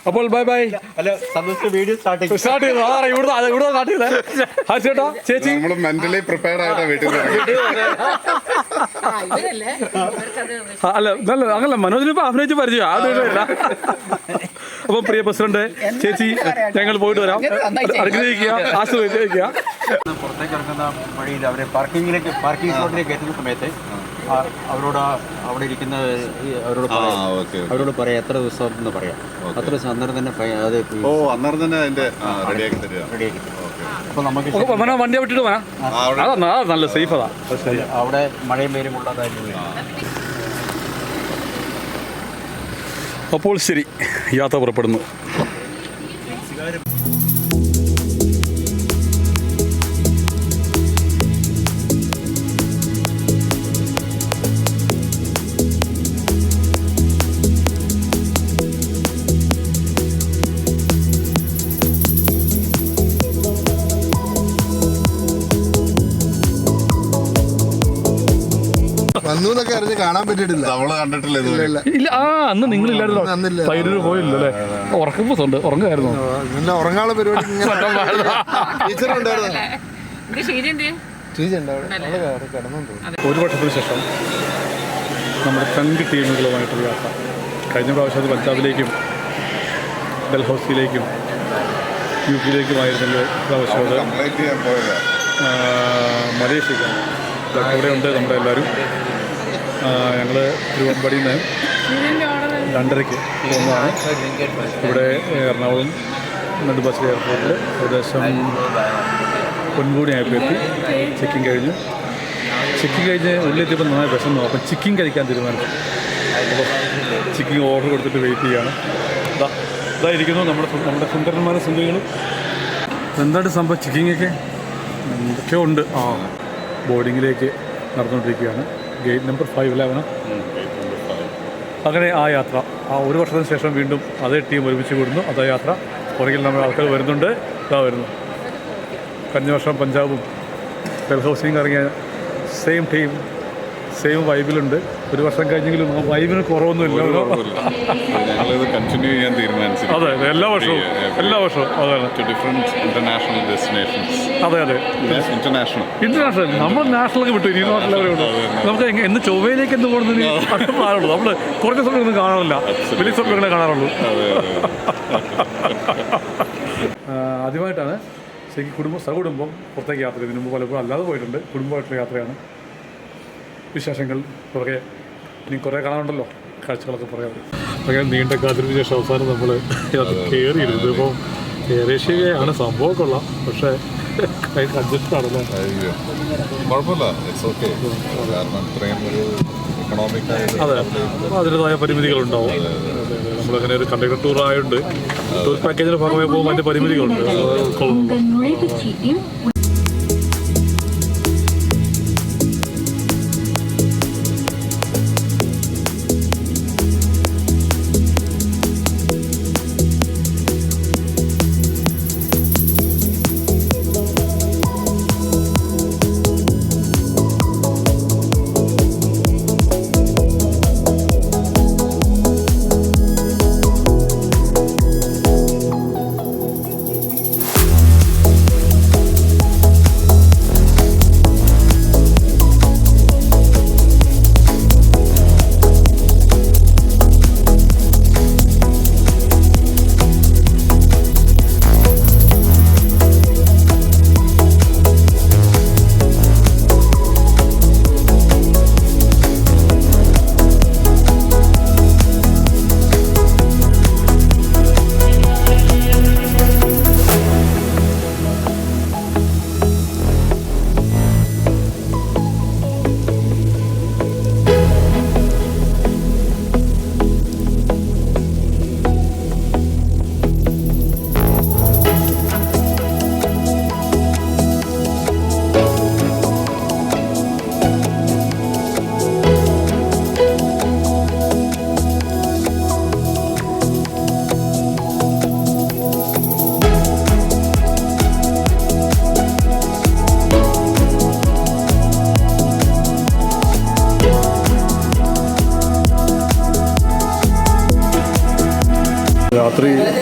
അപ്പോൾ bye bye. Video start ചെയ്തു. ഇവിടെ സ്റ്റാർട്ട് ചെയ്തേ. ചേട്ടാ ചേച്ചി മെന്റലി പ്രിപ്പയർഡ് ആയിട്ടാ വീട്ടിൽ അല്ല നല്ല അങ്ങനെ മനോജിന് ഇപ്പൊ അഭിനയിച്ച് പരിചയം ആദ്യമില്ല. അപ്പം പ്രിയ പ്രസിഡന്റ് ചേച്ചി ഞങ്ങൾ പോയിട്ട് വരാം. അനുഗ്രഹിക്കുക, ആശീർവദിക്കുക. പുറത്തേക്ക് ഇറങ്ങുന്ന വഴിയിൽ അവരെ പാർക്കിംഗ് സ്ലോട്ടിലേക്ക് എത്തുന്ന സമയത്ത് അവരോട് അവിടെ ഇരിക്കുന്ന അവരോട് പറയാം എത്ര ദിവസം എന്ന് പറയാം. അത്ര ദിവസം അന്നേരം തന്നെ അത് അന്നേരം തന്നെ അതിന്റെ റെഡിയാക്കി തരിക. അപ്പോൾ നമുക്ക് വണ്ടി വിട്ടിട്ട് പോകാം. അതാ നല്ല സേഫ്. അതാ അവിടെ മഴയും പേരും ഉള്ളതായിരുന്നു. അപ്പോൾ ശരി, യാത്ര പുറപ്പെടുന്നു. വന്നൂന്നൊക്കെ അറിഞ്ഞ് കാണാൻ പറ്റിയിട്ടില്ല. നമ്മള് കണ്ടിട്ടില്ല ഇതുവരെ. ഇല്ല. അന്ന് നിങ്ങളില്ലായിരുന്നോ? പൈരൂർ പോയില്ലല്ലോ അല്ലേ? ഉറക്കുമ്പോണ്ട് ഉറങ്ങുമായിരുന്നു. പിന്നെ ഉറങ്ങാനുള്ള പരിപാടി ടീച്ചർ ഉണ്ടായിരുന്നു. ഒരു വർഷത്തിന് ശേഷം നമ്മുടെ ഫ്രണ്ട് ടീമുകളുമായിട്ടുള്ള യാത്ര. കഴിഞ്ഞ പ്രാവശ്യം അത് പഞ്ചാബിലേക്കും ഡൽഹൌസിയിലേക്കും യുപിയിലേക്കുമായിരുന്നെങ്കിൽ പ്രാവശ്യം അത് മലേഷ്യക്കാണ്. ഇവിടെ ഉണ്ട് നമ്മുടെ എല്ലാവരും. ഞങ്ങൾ തിരുവമ്പാടിയിൽ നിന്ന് 2:30 പോകുന്നതാണ്. ഇവിടെ എറണാകുളം നെടുമ്പാശ്ശേരി എയർപോർട്ടിൽ ഏകദേശം 9 ആയപ്പോൾ എത്തി. ചെക്കിങ് കഴിഞ്ഞ് ഉള്ളിലെത്തിയപ്പോൾ നന്നായി വിശന്നു. അപ്പം ചിക്കൻ കഴിക്കാൻ തീരുമാനിച്ചു. അപ്പോൾ ചിക്കൻ ഓർഡർ കൊടുത്തിട്ട് വെയിറ്റ് ചെയ്യുകയാണ്. ഇതായിരിക്കുന്നു നമ്മുടെ സുന്ദരന്മാരും സുന്ദരികളും. എന്താണ് സംഭവം? ചിക്കിങ്ങൊക്കെ എന്തൊക്കെയോ ഉണ്ട്. ബോർഡിങ്ങിലേക്ക് നടന്നുകൊണ്ടിരിക്കുകയാണ്. ഗേറ്റ് നമ്പർ 5 അല്ലേ അവന്? അങ്ങനെ ആ യാത്ര, ആ ഒരു വർഷത്തിന് ശേഷം വീണ്ടും അതേ ടീം ഒരുമിച്ച് കൂടുന്നു. അതേ യാത്ര. പുറകിൽ നമ്മുടെ ആൾക്കാർ വരുന്നുണ്ട്. ഇതാ വരുന്നു. കഴിഞ്ഞ വർഷം പഞ്ചാബും ഡൽഹൌസിയും ഇറങ്ങിയ സെയിം ടീം സെയിം വൈബിലുണ്ട്. ഒരു വർഷം കഴിഞ്ഞെങ്കിലും ആ വൈബിന് കുറവൊന്നുമില്ല. ഞങ്ങളിത് കണ്ടിന്യൂ ചെയ്യാൻ തീരുമാനിച്ചു. അതെ, എല്ലാ വർഷവും അതാണ്. International destinations. അതെ ഇന്റർനാഷണൽ നമ്മൾ നാഷണലൊക്കെ വിട്ടു. ഇനി നാട്ടിലെവരെ ഉണ്ട്. നമുക്ക് എന്ന് ചൊവ്വയിലേക്ക് എന്ത് പോകുന്നതിന് പാടുള്ളൂ. നമ്മൾ കുറച്ച് സമയമൊന്നും കാണാറില്ല. വലിയ സമയങ്ങളെ കാണാറുള്ളൂ. ആദ്യമായിട്ടാണ് ശരിക്കും സകുടുംബം പുറത്തേക്ക് യാത്ര. ഇതിനു മുമ്പ് പലപ്പോഴും അല്ലാതെ പോയിട്ടുണ്ട്. കുടുംബമായിട്ടുള്ള യാത്രയാണ്. വിശേഷങ്ങൾ പുറകെ ഇനി കുറേ കാണാനുണ്ടല്ലോ, കാഴ്ചകളൊക്കെ പറയാം. അങ്ങനെ നീണ്ട കാത്തിരിന് ശേഷം അവസാനം നമ്മൾ അത് കയറിയിരുന്നു. ഇപ്പം ഏറേഷ്യയാണ് സംഭവം കൊള്ളാം. പക്ഷേ അഡ്ജസ്റ്റ് ആണല്ലോ. കുഴപ്പമില്ല, ഇറ്റ്സ് ഓക്കെ. കാരണം ഇത്രയും ഒരു എക്കണോമിക് അതെ, അതിൻ്റെതായ പരിമിതികളുണ്ടാവും. നമ്മളങ്ങനെ ഒരു കണ്ടക്ടർ ടൂർ ആയതുകൊണ്ട് ടൂർ പാക്കേജിൻ്റെ ഭാഗമായി പോകുമ്പോൾ അതിൻ്റെ പരിമിതികളുണ്ട്. ഉൾക്കൊള്ളുന്നുണ്ട്.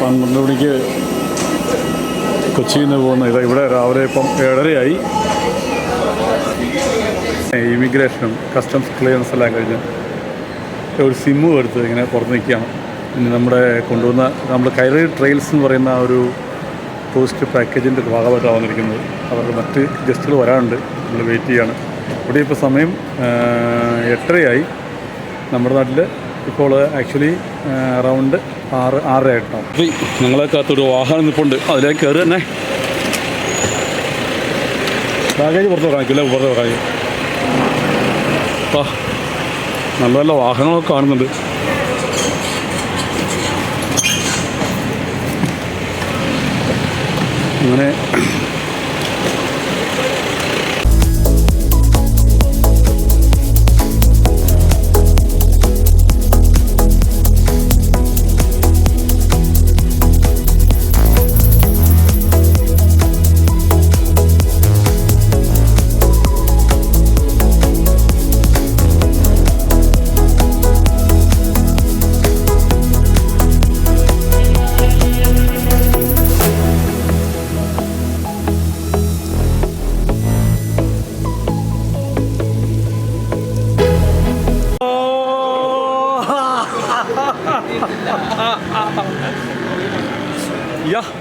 12 മണിക്ക് കൊച്ചിയിൽ നിന്ന് പോകുന്ന ഇത് ഇവിടെ രാവിലെ ഇപ്പം 7:30 ഇമിഗ്രേഷനും കസ്റ്റംസ് ക്ലിയറൻസ് എല്ലാം കഴിഞ്ഞ് ഒരു സിമ്മും എടുത്ത് ഇങ്ങനെ പുറത്ത് നിൽക്കുകയാണ്. ഇനി നമ്മുടെ കൊണ്ടുവന്ന നമ്മൾ കൈററി ട്രെയിൽസ് എന്ന് പറയുന്ന ഒരു ടൂറിസ്റ്റ് പാക്കേജിൻ്റെ ഭാഗമായിട്ടാണ് വന്നിരിക്കുന്നത്. അവർക്ക് മറ്റ് ഗസ്റ്റുകൾ വരാനുണ്ട്, നമ്മൾ വെയിറ്റ് ചെയ്യാണ്. ഇവിടെ ഇപ്പോൾ സമയം 8:30 നമ്മുടെ നാട്ടിൽ ഇപ്പോൾ ആക്ച്വലി അറൗണ്ട് 6:30 ആയിട്ടാണ്. ഞങ്ങളെ കാത്തൊരു വാഹനം നിൽപ്പുണ്ട്, അതിലേക്ക് കയറി തന്നെ. ബാഗേജ് പുറത്ത് വെക്കാനില്ല, പുറത്ത് വെക്കാൻ നല്ല നല്ല വാഹനങ്ങളൊക്കെ കാണുന്നുണ്ട്. അങ്ങനെ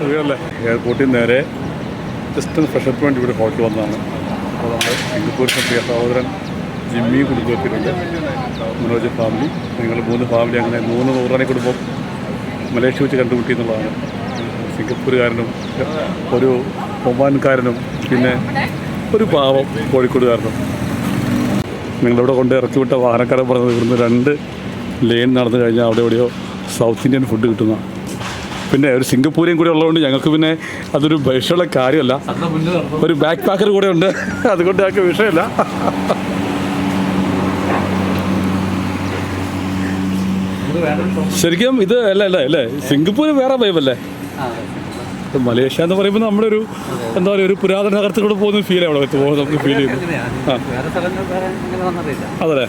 അറിയാമല്ലേ, എയർപോർട്ടിൽ നേരെ ജസ്റ്റ് ഒന്ന് ഫ്രഷപ്പ് വേണ്ടി ഇവിടെ ഹോട്ടൽ വന്നതാണ്. അപ്പോൾ നമ്മൾ സിംഗപ്പൂരിൻ്റെ പ്രിയ സഹോദരൻ ജിമ്മി കുടുംബത്തിലുണ്ട്, മനോജ് ഫാമിലി. നിങ്ങൾ 3 ഫാമിലി, അങ്ങനെ 3 നൂറാനെ കുടുംബം മലേഷ്യ വെച്ച് കണ്ടുമുട്ടി എന്നുള്ളതാണ്. സിംഗപ്പൂരുകാരനും ഒരു ഒമാൻകാരനും പിന്നെ ഒരു പാവം കോഴിക്കോടുകാരനും. നിങ്ങളിവിടെ കൊണ്ട് ഇറക്കി വിട്ട വാഹനക്കാരൻ പറഞ്ഞത് ഇവിടുന്ന് 2 ലെയിൻ നടന്നു കഴിഞ്ഞാൽ അവിടെ എവിടെയോ സൗത്ത് ഇന്ത്യൻ ഫുഡ് കിട്ടുന്ന. പിന്നെ ഒരു സിംഗപ്പൂരിയും കൂടെ ഉള്ളതുകൊണ്ട് ഞങ്ങൾക്ക് പിന്നെ അതൊരു വിഷയമുള്ള കാര്യമല്ല. ഒരു ബാക്ക് പാക്കർ കൂടെ ഉണ്ട്, അതുകൊണ്ട് ഞങ്ങൾക്ക് വിഷയമില്ല. ശരിക്കും ഇത് അല്ലേ സിംഗപ്പൂർ വേറെ വൈബല്ലേ. മലേഷ്യ എന്ന് പറയുമ്പോൾ നമ്മുടെ ഒരു എന്താ പറയുക, ഒരു പുരാതന നഗരത്തിൽ കൂടെ പോകുന്ന ഫീൽ അവിടെ പോകുമ്പോൾ നമുക്ക് ഫീൽ ചെയ്യുന്നു. അതല്ലേ,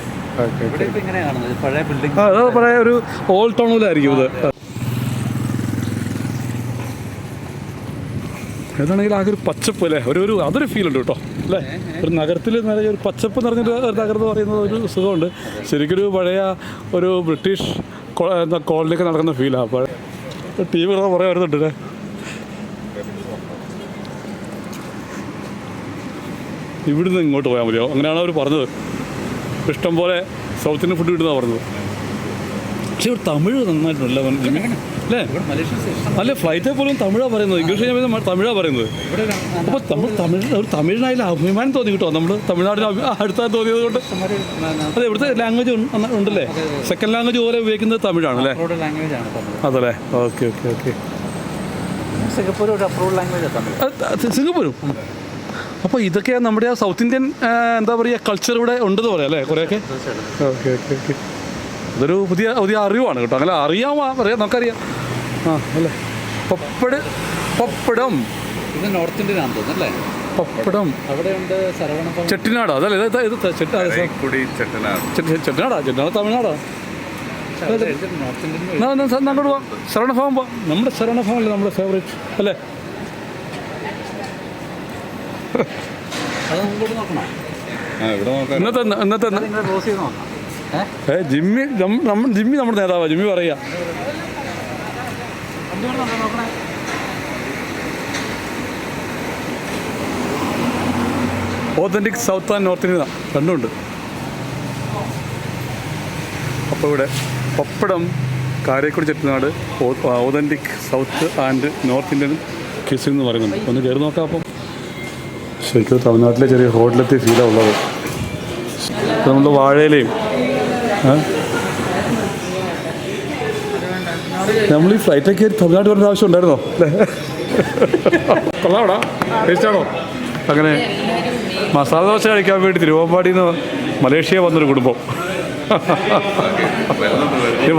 പഴയ ഒരു ഓൾഡ് ടൗണിലായിരിക്കും ഇത്. ഏതാണെങ്കിൽ ആകെ ഒരു പച്ചപ്പ് അല്ലേ, അതൊരു ഫീൽ ഉണ്ട് കേട്ടോ അല്ലേ. ഒരു നഗരത്തിൽ ഒരു പച്ചപ്പ് നിറഞ്ഞൊരു നഗരം എന്ന് പറയുന്നത് ഒരു സുഖമുണ്ട്. ശരിക്കൊരു പഴയ ഒരു ബ്രിട്ടീഷ് കോളനിയൊക്കെ നടക്കുന്ന ഫീലാണ്. പഴയ ടി വി കുറേ വരുന്നുണ്ട് അല്ലേ. ഇവിടുന്ന് ഇങ്ങോട്ട് പോയാൽ മതിയോ, അങ്ങനെയാണ് അവർ പറഞ്ഞത്. ഇഷ്ടം പോലെ സൗത്ത് ഇന്ത്യൻ ഫുഡ് കിട്ടുന്നതാണ് പറഞ്ഞത്. പക്ഷേ ഒരു തമിഴ് നന്നായിട്ടുണ്ടല്ലേ അല്ലേ. അല്ലേ, ഫ്ലൈറ്റിൽ പോലും തമിഴാണ് പറയുന്നത്, ഇംഗ്ലീഷ് തമിഴാണ് പറയുന്നത്. അപ്പോൾ ഒരു തമിഴിനായാലും അഭിമാനം തോന്നി കേട്ടോ. നമ്മൾ തമിഴ്നാടിന് അടുത്താൻ തോന്നിയത് കൊണ്ട്. അതെ, ഇവിടുത്തെ ലാംഗ്വേജ് ഉണ്ടല്ലേ, സെക്കൻഡ് ലാംഗ്വേജ് പോലെ ഉപയോഗിക്കുന്നത് തമിഴാണല്ലേ. അതല്ലേ, ഓക്കെ. സിംഗപ്പൂരും. അപ്പോൾ ഇതൊക്കെ നമ്മുടെ ആ സൗത്ത് ഇന്ത്യൻ എന്താ പറയുക കൾച്ചർ ഇവിടെ ഉണ്ടെന്ന് പറയാം അല്ലേ, കുറേയൊക്കെ. ഓക്കെ. അതൊരു പുതിയ അറിവാണ് കേട്ടോ. അങ്ങനെ പറയാം, നമുക്കറിയാം. അല്ലേ, പപ്പടം ഇത് നോർത്ത് ഇന്ത്യൻ ആണെന്ന് തോന്നുന്നല്ലേ. പപ്പടം അവിടെയുണ്ട് ചെട്ടിനാട്. അതല്ലേ, ഇത് ചെട്ടിനാടാ തമിഴ്നാടാ. അങ്ങോട്ട് പോവാം, ശരണഭവൻ പോവാം. നമ്മുടെ ശരണഭവൻ അല്ലേ നമ്മുടെ ഫേവറേറ്റ് അല്ലേ. ഇന്നത്തെ ജിമ്മി നമ്മുടെ നേതാവാ. ജിമ്മി പറയാ authentic south and north India രണ്ടുമുണ്ട്. അപ്പോൾ ഇവിടെ Pappadam, Karaikudi Chettinad, authentic south and north Indian cuisine എന്ന് പറയുന്നുണ്ട്. ഒന്ന് കയറി നോക്കാം. അപ്പം ശരിക്കും തമിഴ്നാട്ടിലെ ചെറിയ ഹോട്ടലെത്തി ഫീലാണ് ഉള്ളത്. നമ്മൾ വാഴയിലയും നമ്മൾ ഈ ഫ്ലൈറ്റൊക്കെ കയറി തമിഴ്നാട് വരേണ്ട ആവശ്യം ഉണ്ടായിരുന്നോ അല്ലേ. കൊള്ളാടാ, ടേസ്റ്റാണോ? അങ്ങനെ മസാല ദോശ കഴിക്കാൻ വേണ്ടി തിരുവമ്പാടിയിൽ നിന്ന് മലേഷ്യ വന്നൊരു കുടുംബം.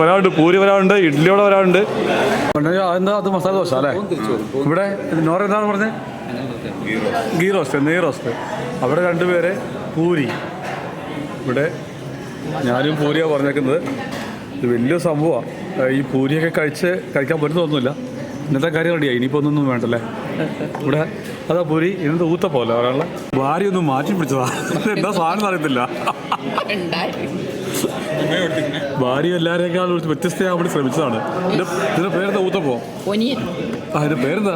വരാറുണ്ട്, പൂരി വരാറുണ്ട്, ഇഡ്ഡലിയോടെ വരാറുണ്ട്. എന്താ അത് മസാല ദോശ അല്ലേ. ഇവിടെ നോറ എന്താണ് പറഞ്ഞത്? ഗീ റോസ്റ്റ്, നെയ് റോസ്റ്റ്. അവിടെ 2 പേര് പൂരി. ഇവിടെ ഞാനും പൂരിയാണ് പറഞ്ഞേക്കുന്നത്. ഇത് വലിയ സംഭവമാണ്. ഈ പൂരിയൊക്കെ കഴിക്കാൻ പറ്റുന്നൊന്നുമില്ല. ഇന്നത്തെ കാര്യം റെഡിയായി, ഇനിയിപ്പോൾ ഒന്നൊന്നും വേണ്ടല്ലേ. ഇവിടെ അതാ പൊരി ഇന്നത്തെ ഊത്തപ്പോലെ ഒരാളെ ഭാര്യ ഒന്നും മാറ്റി പിടിച്ചതാ, എന്താ സാധനം അറിയത്തില്ല. ഭാര്യ എല്ലാവരെക്കാളും വ്യത്യസ്തയാകാൻ വേണ്ടി ശ്രമിച്ചതാണ്. ഇതിന്റെ പേരെന്താ? ഊത്തപ്പോ. അതിന്റെ പേരെന്താ?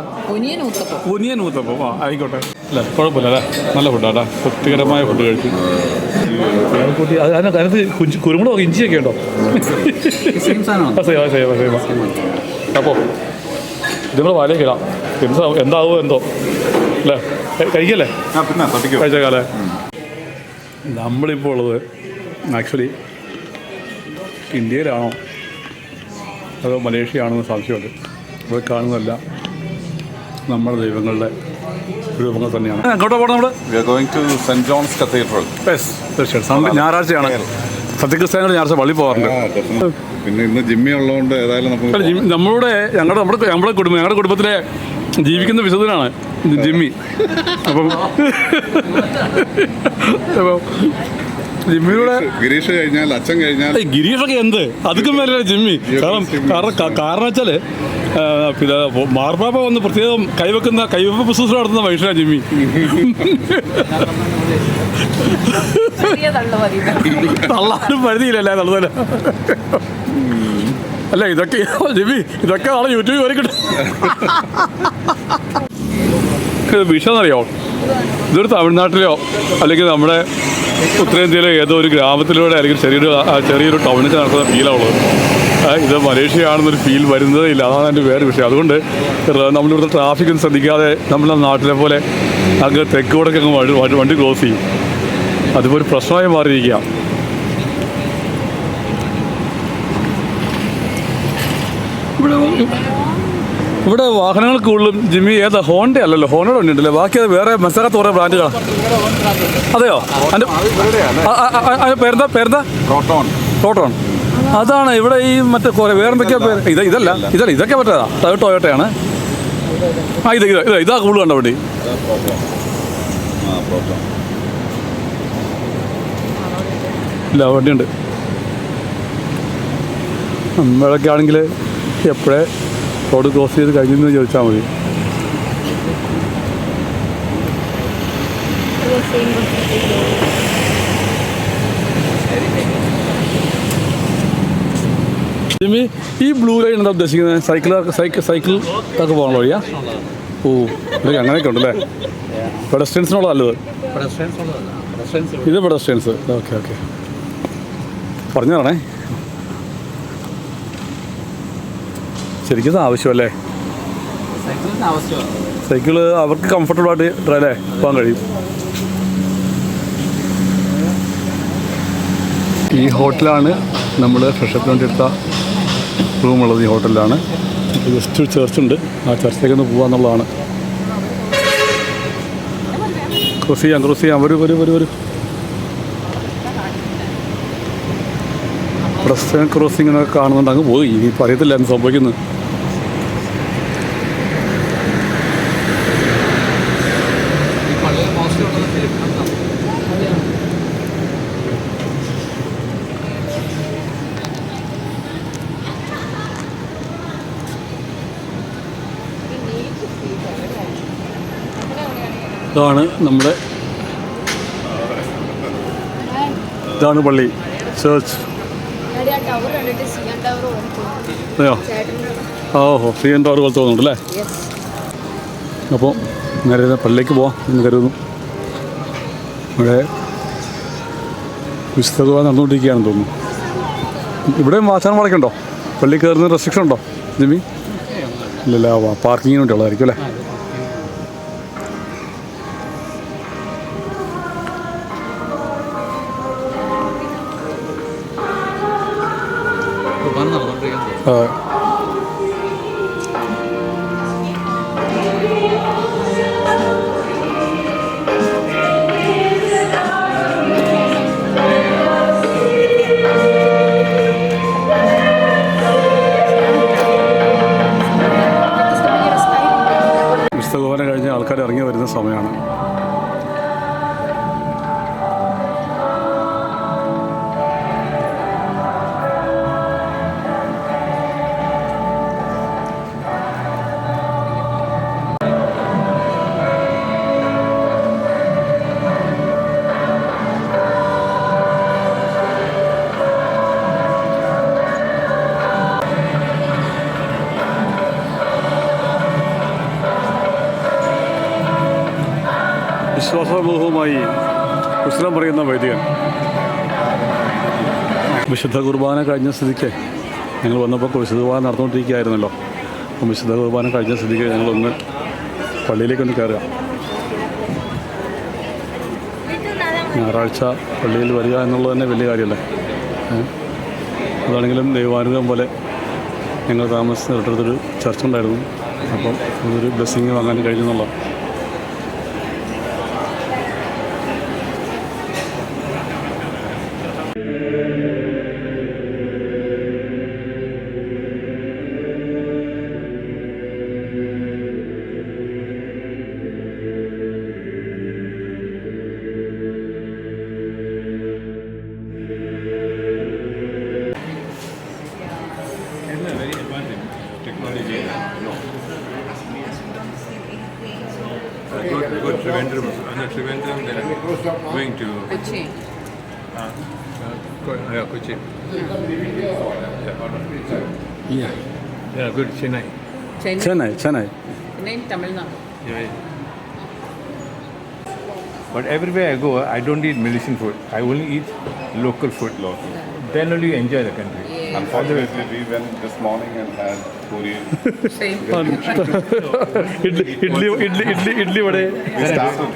ഒനിയൻ ഊത്തപ്പം. ആ ആയിക്കോട്ടെ, അല്ലേ കുഴപ്പമില്ല അല്ലേ, നല്ല ഫുഡാട്ടാ, തൃപ്തികരമായ ഫുഡ് കഴിച്ചു. അതിനകത്ത് കുരുമുളക് ഇഞ്ചിയൊക്കെ ഉണ്ടോ? അപ്പോൾ ഇതിങ്ങൾ വാലേക്കിടാം, എന്താവോ എന്തോ അല്ലേ, കഴിക്കല്ലേ കഴിച്ചേക്കാലേ. നമ്മളിപ്പോൾ ഉള്ളത് ആക്ച്വലി ഇന്ത്യയിലാണോ അതോ മലേഷ്യ ആണെന്ന് സംശയമുണ്ട്. ഇവിടെ കാണുന്നതല്ല നമ്മുടെ ദൈവങ്ങളുടെ രൂപങ്ങൾ തന്നെയാണ്. എങ്ങോട്ടാ പോകണം നമ്മൾ? Saint John's cathedral. തീർച്ചയായിട്ടും ഞായറാഴ്ചയാണ്. സത്യക്രിസ്ത്യാനികൾ ഞായറാഴ്ച പള്ളി പോകാറുണ്ട്. പിന്നെ ഇന്ന് ജിമ്മി ഉള്ളതുകൊണ്ട് ഏതായാലും ഞങ്ങളുടെ കുടുംബത്തിലെ ജീവിക്കുന്ന വിശുദ്ധനാണ് ജിമ്മി. അപ്പം ജിമ്മിയുടെ ഗിരീഷ് കഴിഞ്ഞാൽ അച്ഛൻ കഴിഞ്ഞാൽ ഗിരീഷൊക്കെ എന്ത് അതൊക്കെ മേലെ ജിമ്മി. കാരണം വെച്ചാല് മാർപ്പാപ്പ വന്ന് പ്രത്യേകം കൈവെപ്പ് ശുശ്രൂഷ നടത്തുന്ന മനുഷ്യനാണ് ജിമ്മി. തള്ളാനും പരിധിയില്ലല്ലേ തള്ളുതല. അല്ല ഇതൊക്കെ ജിമ്മി, ഇതൊക്കെ നാളെ യൂട്യൂബിൽ വരക്കിട്ട്. വിഷയെന്നറിയാമോ? ഇതൊരു തമിഴ്നാട്ടിലോ അല്ലെങ്കിൽ നമ്മുടെ ഉത്തരേന്ത്യയിലെ ഏതോ ഒരു ഗ്രാമത്തിലൂടെ അല്ലെങ്കിൽ ചെറിയൊരു ടൗണിൽ നടക്കുന്ന ഫീലാണുള്ളത്. ഇത് മലേഷ്യയാണെന്നൊരു ഫീൽ വരുന്നതേ ഇല്ല. അതാണ് എൻ്റെ വേറെ വിഷയം. അതുകൊണ്ട് നമ്മളിവിടുത്തെ ട്രാഫിക്കൊന്നും ശ്രദ്ധിക്കാതെ നമ്മുടെ നാട്ടിലെ പോലെ അങ്ങ് തെക്കോടൊക്കെ അങ്ങ് വണ്ടി ക്ലോസ് ചെയ്യും. അതിപ്പോൾ ഒരു പ്രശ്നമായി മാറിയിരിക്കുക. ഇവിടെ വാഹനങ്ങൾ കൂടുതലും ജിമ്മി ഏതാ? ഹോണ്ട അല്ലല്ലോ, ഹോണ്ടയുടെ ഉണ്ടല്ലേ, ബാക്കി അത് വേറെ മനസ്സിലാക്കാത്ത കുറേ ബ്രാൻഡുകളാണ്. അതെയോ? അതിൻ്റെ പേരെന്താ? പ്രോട്ടോൺ. അതാണ് ഇവിടെ ഈ മറ്റേ കുറേ വേറെന്തൊക്കെയാ പേര്? ഇതല്ല ഇതൊക്കെ മറ്റേതാ ടൊയോട്ടയാണ്. ഇതാ കൂടുതൽ കണ്ട വണ്ടി. ഇല്ല വണ്ടിയുണ്ട്. നമ്മളൊക്കെ ആണെങ്കിൽ എപ്പോഴേ റോഡ് ക്രോസ് ചെയ്ത് കഴിഞ്ഞെന്ന് ചോദിച്ചാൽ മതി. ജിമ്മി, ഈ ബ്ലൂ ലൈൻ എന്താ ഉദ്ദേശിക്കുന്നത്? സൈക്കിൾ ഒക്കെ പോകണോ വഴിയാ? ഓ ഇതൊക്കെ അങ്ങനെയൊക്കെ ഉണ്ടല്ലേ. പെഡസ്ട്രിയൻസിനുള്ളതല്ലത്, ഇത് പെഡസ്ട്രിയൻസ്. ഓക്കെ പറഞ്ഞു തരണേ. ശരിക്കും ആവശ്യമല്ലേ സൈക്കിള്? അവർക്ക് കംഫർട്ടബിളായിട്ട് ഡ്രൈവേ പോകാൻ കഴിയും. ഈ ഹോട്ടലാണ് നമ്മൾ ഫ്രഷപ്പിന് വേണ്ടി എടുത്ത റൂമുള്ളത്. ഈ ഹോട്ടലിലാണ്. ജസ്റ്റ് ഒരു ചർച്ചുണ്ട്, ആ ചർച്ചിലേക്ക് ഒന്ന് പോകാമെന്നുള്ളതാണ്. ക്രോസ് ചെയ്യാം. ഒരു പ്രശ്ന ക്രോസിംഗ് എന്നൊക്കെ കാണുന്നുണ്ട്. അങ്ങ് പോയി, ഇനിയിപ്പോൾ അറിയത്തില്ല എന്ന് സംഭവിക്കുന്നത്. ഇതാണ് പള്ളി, ചേർച്ച്. അതെയോ? ഓഹോ, CN ടവർ പോലെ തോന്നുന്നുണ്ടല്ലേ. അപ്പോൾ നേരെ പള്ളിയിലേക്ക് പോവാം എന്ന് കരുതുന്നു. ഇവിടെ വിശുദ്ധ നടന്നുകൊണ്ടിരിക്കുകയാണെന്ന് തോന്നുന്നു. ഇവിടെയും വാച്ചാന്മാരൊക്കെ ഉണ്ടോ? പള്ളി കയറുന്ന റെസ്ട്രിക്ഷൻ ഉണ്ടോ ജിമ്മി? ഇല്ലല്ല, പാർക്കിങ്ങിന് വേണ്ടി ഉള്ളതായിരിക്കും അല്ലേ. വിശുദ്ധ കഴിഞ്ഞ ആൾക്കാർ ഇറങ്ങി വരുന്ന സമയമാണ്. വിശ്വാസബോധവുമായി കുശലം പറയുന്ന വൈദികൻ. വിശുദ്ധ കുർബാന കഴിഞ്ഞ സ്ഥിതിക്ക് ഞങ്ങൾ വന്നപ്പോൾ വിശുദ്ധ കുർബാന നടന്നുകൊണ്ടിരിക്കുകയായിരുന്നല്ലോ. അപ്പം വിശുദ്ധ കുർബാന കഴിഞ്ഞ സ്ഥിതിക്ക് ഞങ്ങളൊന്ന് പള്ളിയിലേക്കൊന്ന് കയറുക. ഞായറാഴ്ച പള്ളിയിൽ വരിക എന്നുള്ളത് തന്നെ വലിയ കാര്യമല്ലേ. അതാണെങ്കിലും ദൈവാനുഗ്രഹം പോലെ ഞങ്ങൾ താമസിച്ചിടത്തൊരു ചർച്ച ഉണ്ടായിരുന്നു. അപ്പം അതൊരു ബ്ലെസ്സിങ് വാങ്ങാൻ കഴിഞ്ഞെന്നുള്ള. Good Trivandrum. And the Trivandrum, then going to Kochi. Kochi. Yeah, good Chennai. Chennai Chennai, Tamil Nadu. Yeah. But everywhere I go, I don't eat Malaysian food. I only eat local food. Then only you enjoy the country. Unfortunately, we went this morning and had puri. Same. Idli vada. We started.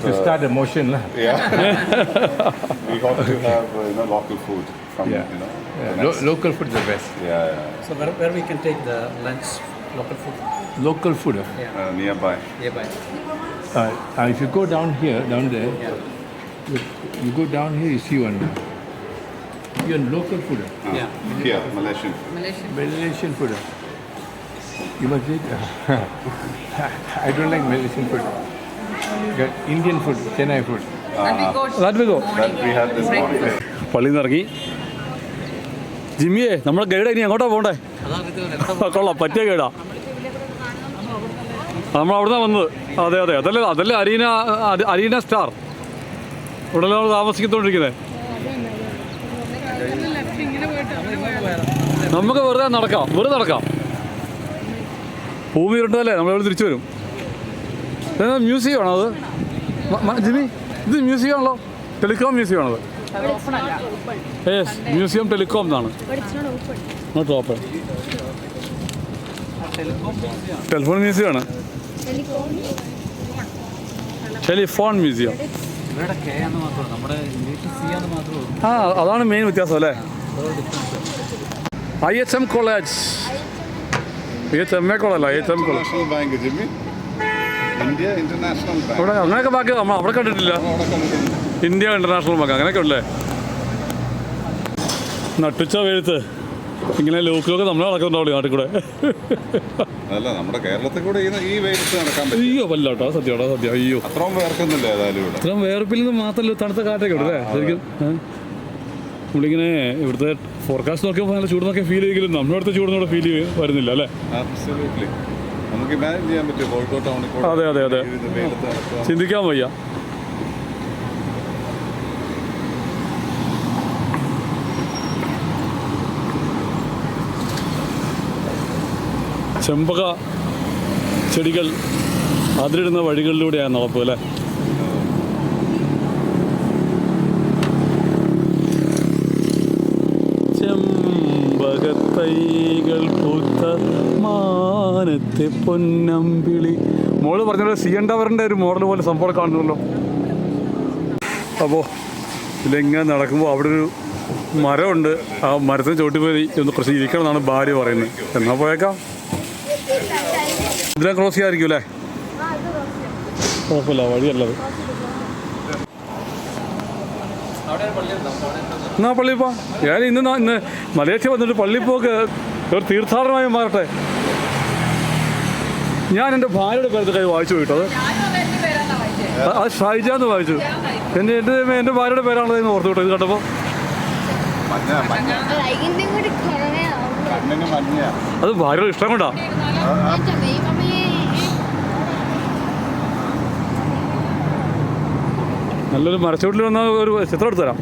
To start the motion. Yeah. We got to have local food from Local food is the best. Yeah. So where we can take the lunch, local food Local food. Nearby. nearby? If you go down there, you go down here, you see one. Even local food. Yeah. Here, Malaysian. Malaysian food. You must eat. I don't like Malaysian food. Get Indian food, Chennai food. That we go. That we had this morning. പള്ളിയിൽ നിന്ന് ഇറങ്ങി. ജിമ്മിയെ നമ്മുടെ guide ഇനി എങ്ങോട്ടാണ് പോകണ്ടേ? കൊള്ളാം, പറ്റിയ ഗൈഡാ. നമ്മൾ അവിടുന്ന് വന്നത്. അതെ അതല്ലേ അരീന സ്റ്റാർ. ഇവിടെ നമ്മൾ താമസിക്കത്തോണ്ടിരിക്കുന്നത്. നമുക്ക് വെറുതെ നടക്കാം. ഭൂമി ഇരുട്ടല്ലേ, നമ്മളിവിടെ തിരിച്ചു വരും. മ്യൂസിയം ആണോ അത് ജിമ്മി? ഇത് മ്യൂസിയം ആണല്ലോ, ടെലികോം മ്യൂസിയം ആണത്. യെസ്, മ്യൂസിയം ടെലികോം എന്നാണ്. Not open. ടെലിഫോൺ മ്യൂസിയം ആണ്. Telephone museum. ആ, അതാണ് മെയിൻ വ്യത്യാസം അല്ലേ. IHM college. IHM college. International Bank, Jimmy. India International Bank. അവിടെ അങ്ങനെയൊക്കെ ബാക്കി നമ്മൾ അവിടെ കണ്ടിട്ടില്ല. ഇന്ത്യ ഇൻ്റർനാഷണൽ ബാങ്ക് അങ്ങനെയൊക്കെ ഉള്ളേ. നട്ടുച്ച വെഴുത്ത് ഇങ്ങനെ ലോക്കിലൊക്കെ നമ്മൾ നടക്കുന്നുണ്ടാവില്ല നാട്ടിൽ കൂടെ. അല്ല, നമ്മുടെ കേരളത്തിൽ കൂടെ ഈ വെയിലത്ത് നടക്കാൻ പറ്റും. അയ്യോ പല്ലോ സത്യം. അയ്യോ അത്രയും വേർക്കുന്നില്ല ഏതായാലും ഇവിടെ. ഇത്രയും വേർപ്പിൽ നിന്ന് മാത്രമല്ല തണുത്ത കാറ്റൊക്കെ ഉണ്ട് അല്ലേ ശരിക്കും. നമ്മളിങ്ങനെ ഇവിടുത്തെ ഫോർകാസ്റ്റ് നോക്കിയപ്പോൾ നല്ല ചൂട് ഫീൽ ചെയ്യെങ്കിലും നമ്മുടെ അടുത്ത ചൂടിനോട് ഫീൽ വരുന്നില്ല അല്ലേ. Absolutely. നമുക്ക് ഇമാജിൻ ചെയ്യാൻ പറ്റും കോഴിക്കോട് ടൗണിൽ കൂടെ അതെ വെയിലത്ത് നടക്കുക. ചിന്തിക്കാൻ വയ്യ. ചെമ്പക ചെടികൾ അതിരിടുന്ന വഴികളിലൂടെയാണ് നടപ്പ് അല്ലേ. ചെമ്പകത്തൈകൾ പൂത്ത മാനത്തെ പൊന്നമ്പിളി. മോള് പറഞ്ഞ CN ടവറിൻ്റെ ഒരു മോഡൽ പോലെ സംഭവം കാണുന്നുള്ളൂ. അപ്പോൾ ഇതിലെങ്ങനെ നടക്കുമ്പോൾ അവിടെ ഒരു മരമുണ്ട്. ആ മരത്തിന് ചോട്ടി പോയി ഒന്ന് കുറച്ച് ഇരിക്കണം എന്നാണ് ഭാര്യ പറയുന്നത്. എന്നാൽ പോയേക്കാം. ഇതിനെ ക്രോസ് ചെയ്യാതിരിക്കും അല്ലേ. കുഴപ്പമില്ല, വഴിയല്ലത്. എന്നാ പള്ളി പോവാം. ഞാൻ ഇന്ന് മലേഷ്യ വന്നിട്ട് പള്ളി പോക്ക് ഒരു തീർത്ഥാടനമായി മാറട്ടെ. ഞാൻ എൻ്റെ ഭാര്യയുടെ പേരത്തെ കൈ വായിച്ചു പോയിട്ടത്. അത് ഷൈജ എന്ന് വായിച്ചു. എൻ്റെ ഭാര്യയുടെ പേരാണത് ഓർത്തു വിട്ടോ ഇത് കണ്ടപ്പോൾ. അത് ഭാര്യയുടെ ഇഷ്ടം കൊണ്ടാ. നല്ലൊരു മരച്ചുവട്ടിൽ വന്ന ഒരു ചിത്രം എടുത്തു തരാം.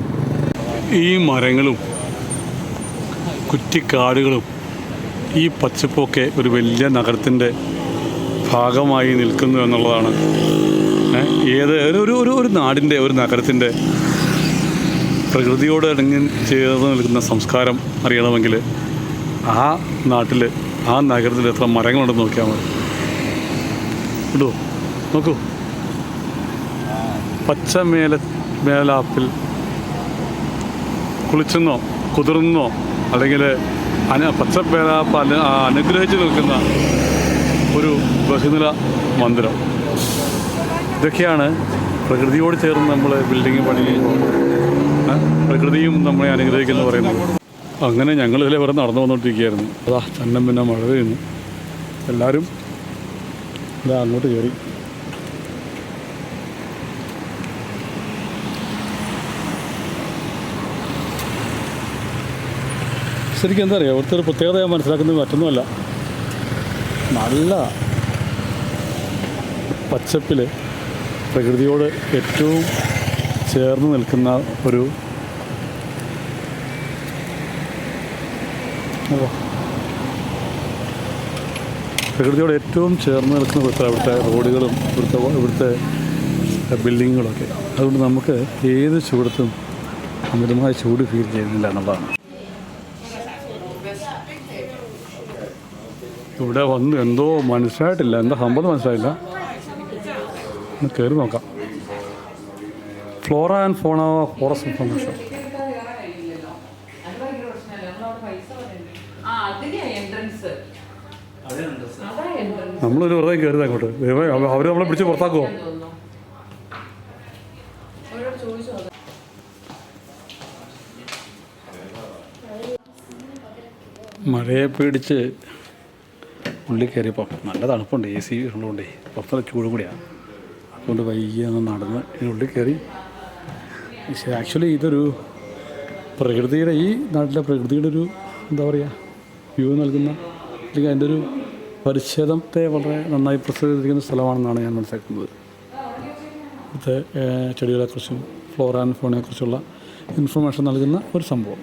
ഈ മരങ്ങളും കുറ്റിക്കാടുകളും ഈ പച്ചപ്പൊക്കെ ഒരു വലിയ നഗരത്തിൻ്റെ ഭാഗമായി നിൽക്കുന്നു എന്നുള്ളതാണ് ഏത് ഒരു നാടിൻ്റെ ഒരു നഗരത്തിൻ്റെ പ്രകൃതിയോട് ഇണങ്ങി ചേർന്ന് നിൽക്കുന്ന സംസ്കാരം അറിയണമെങ്കിൽ ആ നാട്ടിൽ ആ നഗരത്തിൽ എത്ര മരങ്ങളുണ്ടെന്ന് നോക്കിയാൽ മതി. ഇടൂ നോക്കൂ, പച്ച മേലാപ്പിൽ കുളിച്ചെന്നോ കുതിർന്നോ അല്ലെങ്കിൽ പച്ച മേലാപ്പ് അനുഗ്രഹിച്ച് നിൽക്കുന്ന ഒരു ബഹുനില മന്ദിരം. ഇതൊക്കെയാണ് പ്രകൃതിയോട് ചേർന്ന് നമ്മൾ ബിൽഡിങ് പണിയുമ്പോൾ പ്രകൃതിയും നമ്മളെ അനുഗ്രഹിക്കുന്നു പറയുന്നത്. അങ്ങനെ ഞങ്ങൾ ഇതിലെ വെറുതെ നടന്നു വന്നുകൊണ്ടിരിക്കുകയായിരുന്നു. അതാ തന്നെ പിന്നെ മഴ പെയ്യുന്നു. എല്ലാവരും ഇതാ അങ്ങോട്ട് കയറി. ശരിക്കും എന്താ പറയുക, ഇവിടുത്തെ ഒരു പ്രത്യേകത ഞാൻ മനസ്സിലാക്കുന്നത് മറ്റൊന്നുമല്ല, നല്ല പച്ചപ്പിൽ പ്രകൃതിയോട് ഏറ്റവും ചേർന്ന് നിൽക്കുന്ന ഒരു പ്രകൃതിയോട് ഏറ്റവും ചേർന്ന് നിൽക്കുന്ന ഇവിടുത്തെ റോഡുകളും ഇവിടുത്തെ ബിൽഡിങ്ങുകളൊക്കെ. അതുകൊണ്ട് നമുക്ക് ഏത് ചൂടത്തും അമിതമായ ചൂട് ഫീൽ ചെയ്യുന്നില്ല എന്നുള്ളതാണ്. ഇവിടെ വന്ന് എന്തോ മനസ്സിലായിട്ടില്ല, എന്താ സംഭവം മനസ്സിലായില്ല. ഒന്ന് കയറി നോക്കാം. ഫ്ലോറ ആൻഡ് ഫോണ ഫോറസ്റ്റ് ഇൻഫർമേഷൻ. നമ്മളൊരു വെറുതെ കയറി അങ്ങോട്ട് അവർ നമ്മളെ പിടിച്ച് പുറത്താക്കുമോ? മഴയെ പേടിച്ച് ഉള്ളിൽ കയറിയപ്പോൾ നല്ല തണുപ്പുണ്ട്, AC ഉള്ളതുകൊണ്ട് പുറത്തുള്ള ചൂടും കൂടിയാണ്. അതുകൊണ്ട് വൈകി ഒന്ന് നടന്ന് ഇതിനുള്ളിൽ കയറി. പക്ഷേ ആക്ച്വലി ഇതൊരു പ്രകൃതിയുടെ, ഈ നാട്ടിലെ പ്രകൃതിയുടെ ഒരു എന്താ പറയുക വ്യൂ നൽകുന്ന, അല്ലെങ്കിൽ അതിൻ്റെ ഒരു പരിച്ഛേദത്തെ വളരെ നന്നായി പ്രസിദ്ധീകരിക്കുന്ന സ്ഥലമാണെന്നാണ് ഞാൻ മനസ്സിലാക്കുന്നത്. ഇവിടുത്തെ ചെടികളെക്കുറിച്ചും ഫ്ലോറ ആൻഡ് ഫോണയെക്കുറിച്ചുള്ള ഇൻഫർമേഷൻ നൽകുന്ന ഒരു സംഭവം.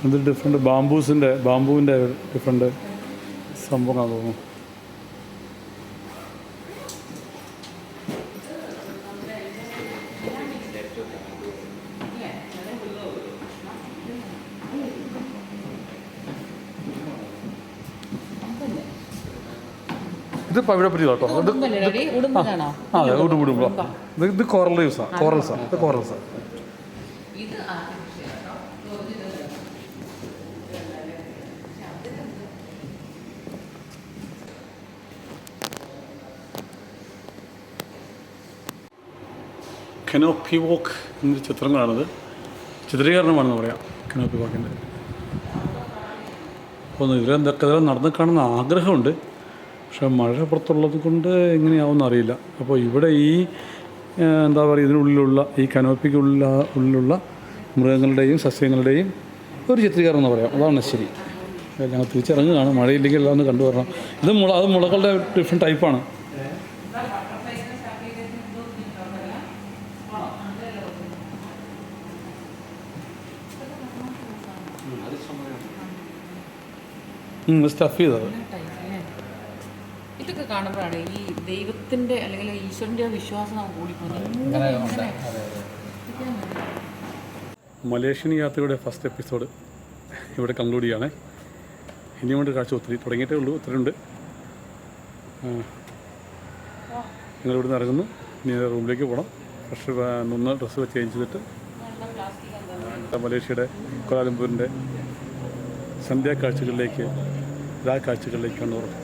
ഇത് ഡിഫറെൻറ്റ് ബാമ്പുവിൻ്റെ ഡിഫറെൻറ്റ് സംഭവമാണെന്ന് തോന്നുന്നു. ഇത് ഇവിടെ പറ്റില്ല കേട്ടോ. അതെ, ഉടുമ്പോ ഇത് കോറൽ ലീവ്സാണ്, ഇത് കോറൽസാണ്. കനോപ്പി വോക്ക് എന്നൊരു ചിത്രങ്ങളാണിത്, ചിത്രീകരണമാണെന്ന് പറയാം കനോപ്പി വാക്കിൻ്റെ. അപ്പോൾ ഇതിലെന്തൊക്കെ നടന്ന് കാണുന്ന ആഗ്രഹമുണ്ട്, പക്ഷേ മഴ പുറത്തുള്ളത് കൊണ്ട് എങ്ങനെയാവുമെന്ന് അറിയില്ല. അപ്പോൾ ഇവിടെ ഈ എന്താ പറയുക, ഇതിനുള്ളിലുള്ള ഈ കനോപ്പിക്കുള്ളിലുള്ള മൃഗങ്ങളുടെയും സസ്യങ്ങളുടെയും ഒരു ചിത്രീകരണം എന്ന് പറയാം. അതാണ് ശരി. ഞങ്ങൾ തിരിച്ചിറങ്ങുകയാണ്, മഴയില്ലെങ്കിൽ എല്ലാം ഒന്ന് കണ്ടുവരണം. അത് മുളകളുടെ ഡിഫറെൻറ്റ് ടൈപ്പാണ്. സ്റ്റഫ് ചെയ്തത്. ഇതൊക്കെ കാണുമ്പോഴാണ് ഈ ദൈവത്തിൻ്റെ അല്ലെങ്കിൽ ഈശ്വരൻ്റെ വിശ്വാസം നമുക്ക് കൂടിപ്പോകുന്നത്. മലേഷ്യൻ യാത്രയുടെ ഫസ്റ്റ് എപ്പിസോഡ് ഇവിടെ കൺക്ലൂഡ് ചെയ്യാണ്. ഇനിയും കൊണ്ട് കാഴ്ച തുടങ്ങിയിട്ടേ ഉള്ളൂ, ഒത്തിരിയുണ്ട്. ഞങ്ങൾ ഇവിടുന്ന് ഇറങ്ങുന്നു, ഇനി റൂമിലേക്ക് പോകണം. ഫ്രഷ് ഒന്ന് ഡ്രസ്സ് ചേഞ്ച് ചെയ്തിട്ട് മലേഷ്യയുടെ കുലാലംപൂരിൻ്റെ സന്ധ്യാ കാഴ്ചകളിലേക്കാണ് ഉറപ്പ്.